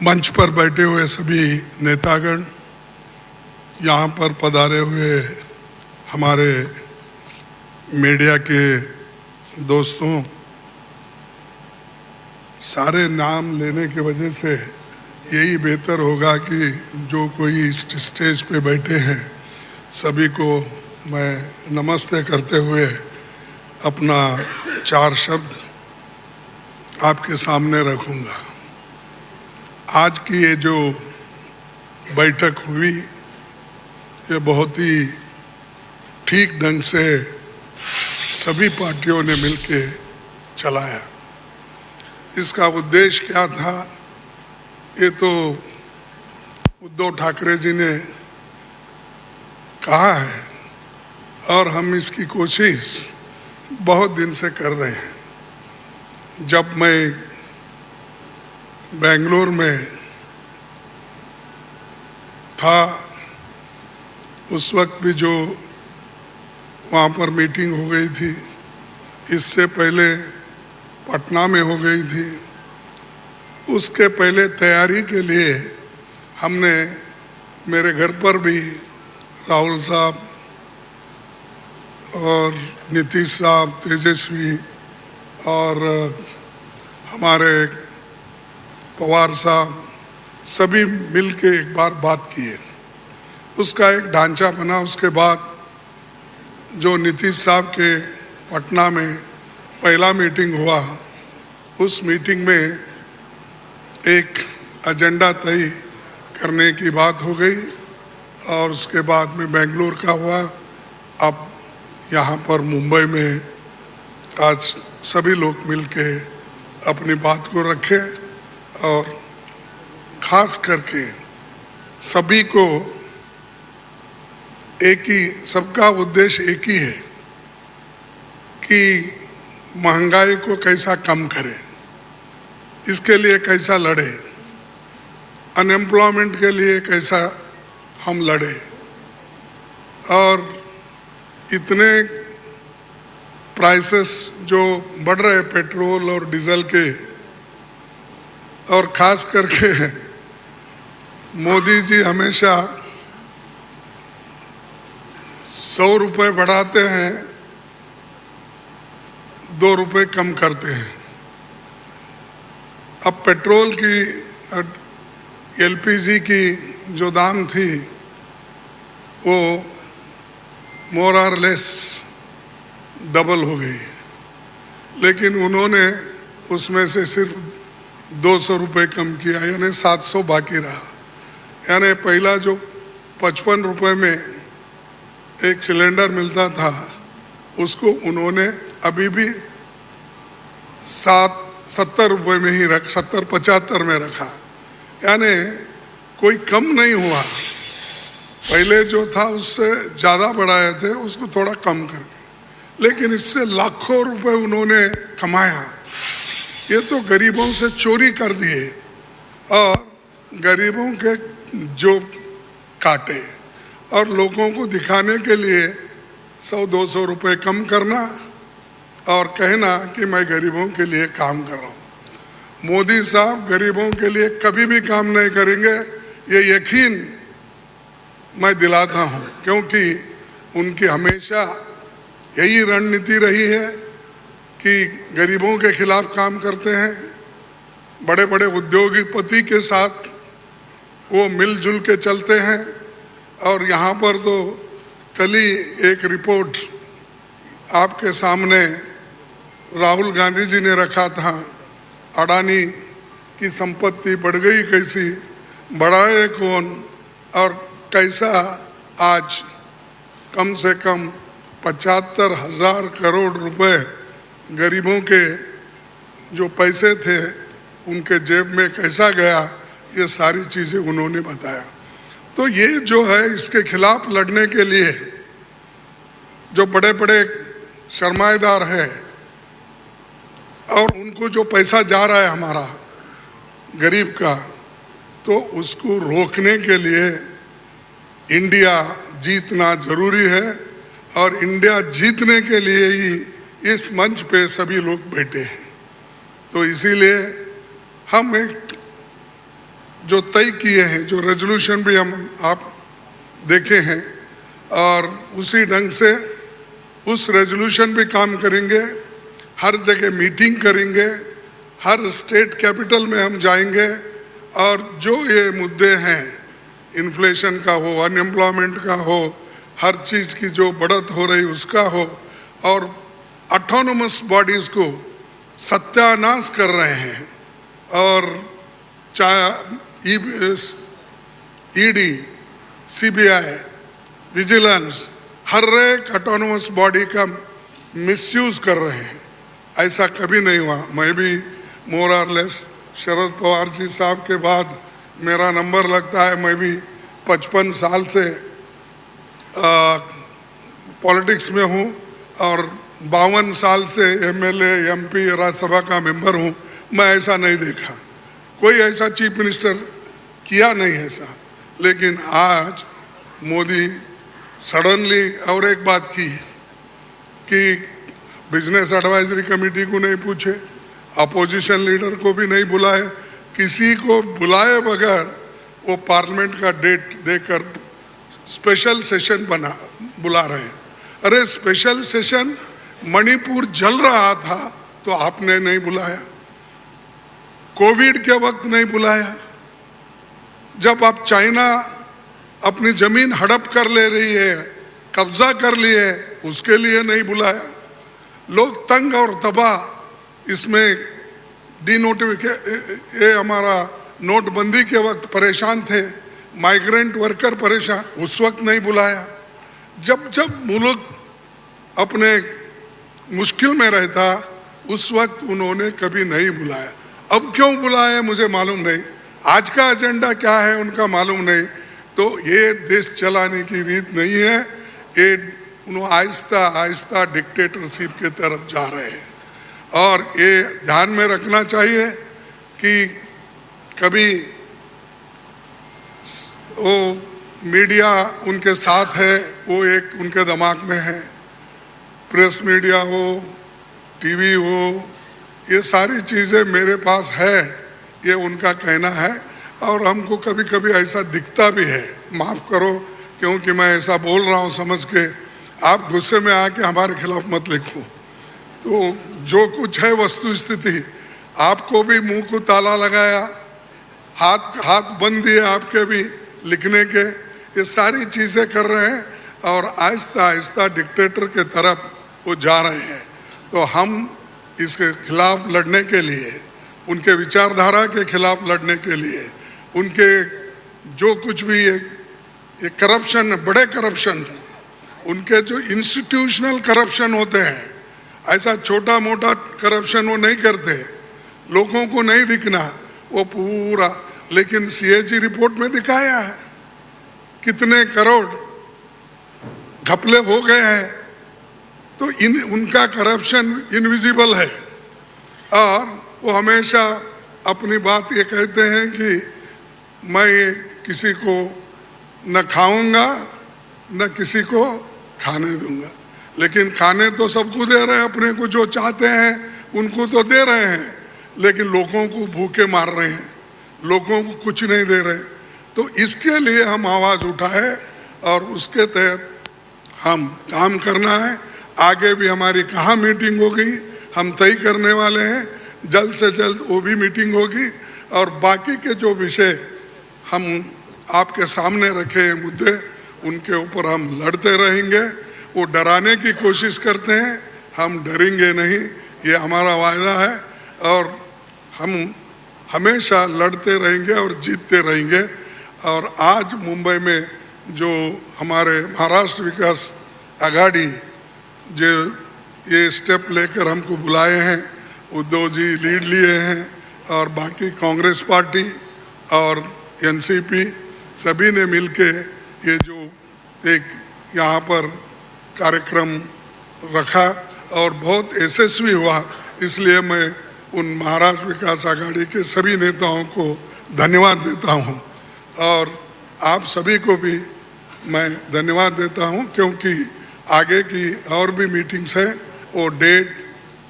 मंच पर बैठे हुए सभी नेतागण, यहाँ पर पधारे हुए हमारे मीडिया के दोस्तों, सारे नाम लेने की वजह से यही बेहतर होगा कि जो कोई इस स्टेज पे बैठे हैं सभी को मैं नमस्ते करते हुए अपना 4 शब्द आपके सामने रखूँगा। आज की ये जो बैठक हुई ये बहुत ही ठीक ढंग से सभी पार्टियों ने मिलके चलाया। इसका उद्देश्य क्या था ये तो उद्धव ठाकरे जी ने कहा है और हम इसकी कोशिश बहुत दिन से कर रहे हैं। जब मैं बेंगलोर में था उस वक्त भी जो वहाँ पर मीटिंग हो गई थी, इससे पहले पटना में हो गई थी, उसके पहले तैयारी के लिए हमने मेरे घर पर भी राहुल साहब और नीतीश साहब, तेजस्वी और हमारे पवार साहब सभी मिलके एक बार बात किए। उसका एक ढांचा बना। उसके बाद जो नीतीश साहब के पटना में पहला मीटिंग हुआ, उस मीटिंग में एक एजेंडा तय करने की बात हो गई और उसके बाद में बेंगलोर का हुआ। अब यहाँ पर मुंबई में आज सभी लोग मिलके अपनी बात को रखे और खास करके सभी को एक ही, सबका उद्देश्य एक ही है कि महंगाई को कैसा कम करें, इसके लिए कैसा लड़े, अनएम्प्लॉयमेंट के लिए कैसा हम लड़े। और इतने प्राइसेस जो बढ़ रहे पेट्रोल और डीजल के, और ख़ास करके मोदी जी हमेशा 100 रुपये बढ़ाते हैं, 2 रुपये कम करते हैं। अब पेट्रोल की, एलपीजी की जो दाम थी वो मोर और लेस डबल हो गई, लेकिन उन्होंने उसमें से सिर्फ 200 रुपये कम किया, यानी 700 बाकी रहा। यानी पहला जो 55 रुपये में एक सिलेंडर मिलता था उसको उन्होंने अभी भी 70 रुपये में ही 70-75 में रखा, यानी कोई कम नहीं हुआ। पहले जो था उससे ज़्यादा बढ़ाए थे, उसको थोड़ा कम करके, लेकिन इससे लाखों रुपए उन्होंने कमाया। ये तो गरीबों से चोरी कर दिए और गरीबों के जो काटे और लोगों को दिखाने के लिए 100-200 रुपये कम करना और कहना कि मैं गरीबों के लिए काम कर रहा हूँ। मोदी साहब गरीबों के लिए कभी भी काम नहीं करेंगे, ये यकीन मैं दिलाता हूँ, क्योंकि उनकी हमेशा यही रणनीति रही है कि गरीबों के खिलाफ काम करते हैं। बड़े बड़े उद्योगपति के साथ वो मिलजुल के चलते हैं। और यहाँ पर तो कल ही एक रिपोर्ट आपके सामने राहुल गांधी जी ने रखा था, अडानी की संपत्ति बढ़ गई कैसी, बढ़ाए कौन, और कैसा आज कम से कम 75,000 करोड़ रुपए गरीबों के जो पैसे थे उनके जेब में कैसा गया, ये सारी चीज़ें उन्होंने बताया। तो ये जो है, इसके खिलाफ लड़ने के लिए जो बड़े बड़े सरमाएदार हैं और उनको जो पैसा जा रहा है हमारा गरीब का, तो उसको रोकने के लिए इंडिया जीतना जरूरी है। और इंडिया जीतने के लिए ही इस मंच पे सभी लोग बैठे हैं। तो इसीलिए हम एक जो तय किए हैं, जो रेजोल्यूशन भी हम आप देखे हैं, और उसी ढंग से उस रेजोल्यूशन भी काम करेंगे। हर जगह मीटिंग करेंगे, हर स्टेट कैपिटल में हम जाएंगे और जो ये मुद्दे हैं, इन्फ्लेशन का हो, अनएम्प्लॉयमेंट का हो, हर चीज़ की जो बढ़त हो रही उसका हो, और ऑटोनोमस बॉडीज़ को सत्यानाश कर रहे हैं, और चाहे ईडी, सीबीआई, विजिलेंस, हर एक ऑटोनोमस बॉडी का मिसयूज कर रहे हैं। ऐसा कभी नहीं हुआ। मैं भी मोर और लेस शरद पवार जी साहब के बाद मेरा नंबर लगता है। मैं भी 55 साल से पॉलिटिक्स में हूँ और 52 साल से एमएलए, एमपी, राज्यसभा का मेंबर हूँ। मैं ऐसा नहीं देखा, कोई ऐसा चीफ मिनिस्टर किया नहीं ऐसा। लेकिन आज मोदी सडनली और एक बात की कि बिजनेस एडवाइजरी कमेटी को नहीं पूछे, अपोजिशन लीडर को भी नहीं बुलाए, किसी को बुलाए बगैर वो पार्लियामेंट का डेट देकर स्पेशल सेशन बुला रहे हैं। अरे स्पेशल सेशन, मणिपुर जल रहा था तो आपने नहीं बुलाया, कोविड के वक्त नहीं बुलाया, जब आप चाइना अपनी जमीन हड़प कर ले रही है, कब्जा कर लिए, उसके लिए नहीं बुलाया। लोग तंग और तबाह इसमें ये हमारा नोटबंदी के वक्त परेशान थे, माइग्रेंट वर्कर परेशान, उस वक्त नहीं बुलाया। जब जब मुल्क अपने मुश्किल में रहता उस वक्त उन्होंने कभी नहीं बुलाया। अब क्यों बुलाया मुझे मालूम नहीं, आज का एजेंडा क्या है उनका मालूम नहीं। तो ये देश चलाने की रीत नहीं है, ये उन्होंने आहिस्ता आहिस्ता डिक्टेटरशिप के तरफ जा रहे हैं। और ये ध्यान में रखना चाहिए कि कभी वो मीडिया उनके साथ है, वो एक उनके दिमाग में है, प्रेस मीडिया हो, टीवी हो, ये सारी चीज़ें मेरे पास है, ये उनका कहना है। और हमको कभी कभी ऐसा दिखता भी है, माफ़ करो क्योंकि मैं ऐसा बोल रहा हूँ समझ के, आप गुस्से में आके हमारे खिलाफ मत लिखो। तो जो कुछ है वस्तु स्थिति, आपको भी मुंह को ताला लगाया, हाथ बंद दिए आपके भी लिखने के, ये सारी चीज़ें कर रहे हैं और आहिस्ता आहिस्ता डिक्टेटर के तरफ वो जा रहे हैं। तो हम इसके खिलाफ लड़ने के लिए, उनके विचारधारा के खिलाफ लड़ने के लिए, उनके जो कुछ भी ये करप्शन, बड़े करप्शन, उनके जो इंस्टीट्यूशनल करप्शन होते हैं, ऐसा छोटा मोटा करप्शन वो नहीं करते, लोगों को नहीं दिखना वो पूरा। लेकिन सीएजी रिपोर्ट में दिखाया है कितने करोड़ घपले हो गए हैं। तो उनका करप्शन इनविजिबल है और वो हमेशा अपनी बात ये कहते हैं कि मैं किसी को न खाऊंगा न किसी को खाने दूंगा। लेकिन खाने तो सबको दे रहे हैं, अपने को जो चाहते हैं उनको तो दे रहे हैं, लेकिन लोगों को भूखे मार रहे हैं, लोगों को कुछ नहीं दे रहे। तो इसके लिए हम आवाज़ उठाए और उसके तहत हम काम करना है। आगे भी हमारी कहाँ मीटिंग होगी हम तय करने वाले हैं, जल्द से जल्द वो भी मीटिंग होगी। और बाकी के जो विषय हम आपके सामने रखे हैं मुद्दे, उनके ऊपर हम लड़ते रहेंगे। वो डराने की कोशिश करते हैं, हम डरेंगे नहीं, ये हमारा वायदा है। और हम हमेशा लड़ते रहेंगे और जीतते रहेंगे। और आज मुंबई में जो हमारे महाराष्ट्र विकास आघाड़ी जो ये स्टेप लेकर हमको बुलाए हैं, उद्धव जी लीड लिए हैं और बाकी कांग्रेस पार्टी और एनसीपी सभी ने मिलके ये जो एक यहाँ पर कार्यक्रम रखा और बहुत यशस्वी हुआ। इसलिए मैं उन महाराष्ट्र विकास आघाड़ी के सभी नेताओं को धन्यवाद देता हूँ और आप सभी को भी मैं धन्यवाद देता हूँ, क्योंकि आगे की और भी मीटिंग्स हैं, वो डेट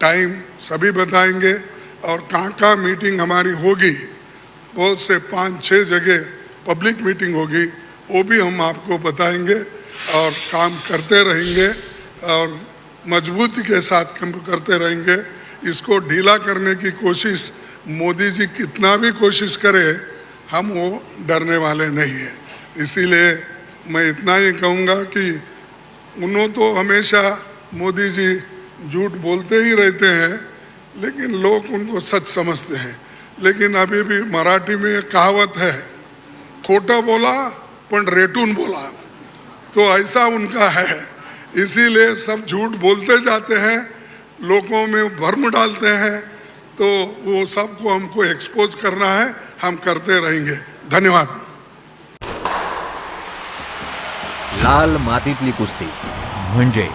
टाइम सभी बताएंगे और कहाँ कहाँ मीटिंग हमारी होगी बहुत से 5-6 जगह पब्लिक मीटिंग होगी, वो भी हम आपको बताएंगे और काम करते रहेंगे और मजबूती के साथ काम करते रहेंगे। इसको ढीला करने की कोशिश मोदी जी कितना भी कोशिश करे, हम वो डरने वाले नहीं हैं। इसीलिए मैं इतना ही कहूँगा कि उन्होंने तो हमेशा मोदी जी झूठ बोलते ही रहते हैं, लेकिन लोग उनको सच समझते हैं। लेकिन अभी भी मराठी में एक कहावत है, खोटा बोला पण रेटून बोला, तो ऐसा उनका है। इसीलिए सब झूठ बोलते जाते हैं, लोगों में भ्रम डालते हैं, तो वो सबको हमको एक्सपोज करना है, हम करते रहेंगे। धन्यवाद। लाल मातीतली कुस्ती म्हणजे